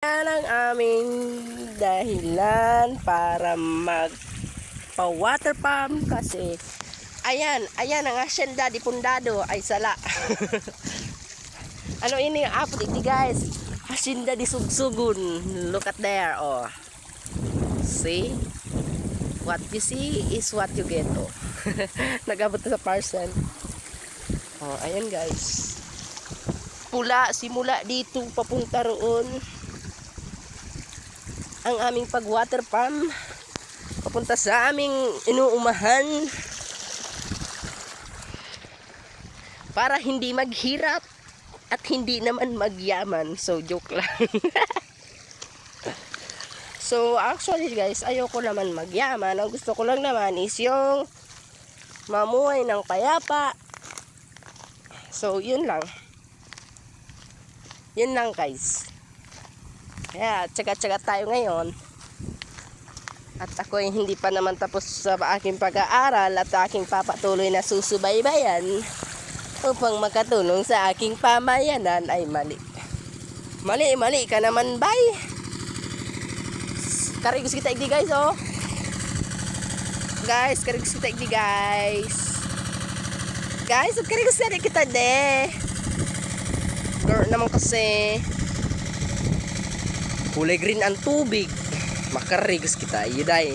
Yan ang aming dahilan para magpa-water pump kasi ayan ang asyenda di Pundado ay sala. Ano ini ang apod iti guys? Asyenda di Sugsugun. Look at there, oh. See? What you see is what you get, oh. Nagabot na sa parcel. Oh, ayan guys. Pula, simula dito papunta roon. Ang aming pag-water pump papunta sa aming inuumahan para hindi maghirap at hindi naman magyaman. So joke lang. So actually guys, ayoko naman magyaman. Ang gusto ko lang naman is yung mamuhay ng payapa. So yun lang. Yun lang guys. Kaya tsaga-tsaga tayo ngayon. At ako ay hindi pa naman tapos sa aking pag-aaral at aking papatuloy na susubaybayan upang makatulong sa aking pamayanan ay mali. Mali ka naman, bay. Karigos kita igdi guys, oh. Guys, karigos kita igdi guys. Guys, karigos kita de. Girl naman kasi kulay green ang tubig. Makarigos kita, yuday.